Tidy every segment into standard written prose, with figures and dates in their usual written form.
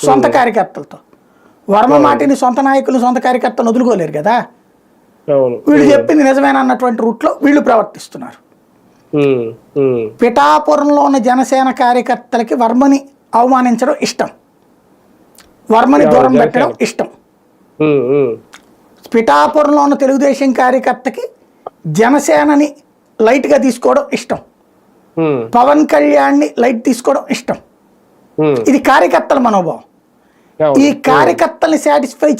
సొంత కార్యకర్తలతో. వర్మ మాటిని సొంత నాయకులు సొంత కార్యకర్తలను వదులుకోలేరు కదా. వీళ్ళు చెప్పింది నిజమేనా అన్నటువంటి రూట్లో వీళ్ళు ప్రవర్తిస్తున్నారు. పిఠాపురంలో ఉన్న జనసేన కార్యకర్తలకి వర్మని అవమానించడం ఇష్టం, వర్మని దూరం పెట్టడం ఇష్టం. పిఠాపురంలో ఉన్న తెలుగుదేశం కార్యకర్తకి జనసేనని లైట్గా తీసుకోవడం ఇష్టం, పవన్ కళ్యాణ్ని లైట్ తీసుకోవడం ఇష్టం. ఇది కార్యకర్తల మనోభావం. ఈ కార్యకర్తల్ని సాటిస్ఫై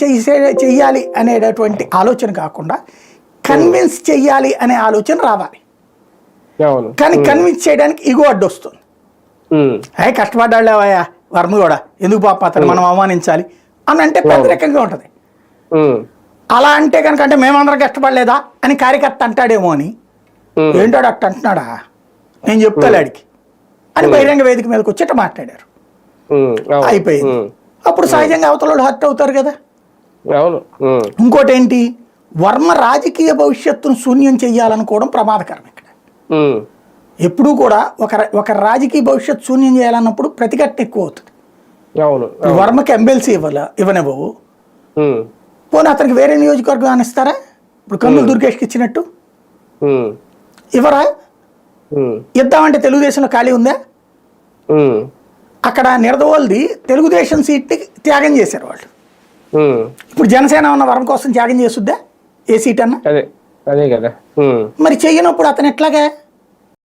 చెయ్యాలి అనేటటువంటి ఆలోచన కాకుండా కన్విన్స్ చెయ్యాలి అనే ఆలోచన రావాలి. కానీ కన్విన్స్ చేయడానికి ఇగో అడ్డొస్తుంది. అయ్యే కష్టపడ్డాళ్ళేవయ్యా వర్మ కూడా, ఎందుకు పాప అతను మనం అవమానించాలి అని అంటే వ్యతిరేకంగా ఉంటుంది. అలా అంటే కనుక అంటే మేమందరం కష్టపడలేదా అని కార్యకర్త అంటాడేమో అని, ఏంటాడు అట్ట అంటున్నాడా నేను చెప్తాను అడిగి అని బహిరంగ వేదిక మీదకి వచ్చేట మాట్లాడారు. అయిపోయింది. అప్పుడు సహజంగా అవతల హర్ట్ అవుతారు కదా. ఇంకోటి ఏంటి, వర్మ రాజకీయ భవిష్యత్తును శూన్యం చెయ్యాలనుకోవడం ప్రమాదకరం. ఇక్కడ ఎప్పుడూ కూడా ఒక రాజకీయ భవిష్యత్తు శూన్యం చేయాలన్నప్పుడు ప్రతిఘటన ఎక్కువ అవుతుంది. వర్మకి ఎమ్మెల్సీ ఇవ్వనివ్వవు, పోనీ అతనికి వేరే నియోజకవర్గం అనిస్తారా? ఇప్పుడు కన్నుల దుర్గేష్కి ఇచ్చినట్టు ఇవ్వరా? ఇద్దామంటే తెలుగుదేశంలో ఖాళీ ఉందా? అక్కడ నిడదవోల్ది తెలుగుదేశం సీట్ని త్యాగం చేశారు వాళ్ళు. ఇప్పుడు జనసేన ఉన్న వర్మ కోసం త్యాగం చేసుద్దా ఏ సీట్ అన్నా? అదే కదా. మరి చెయ్యనప్పుడు అతను ఎట్లాగా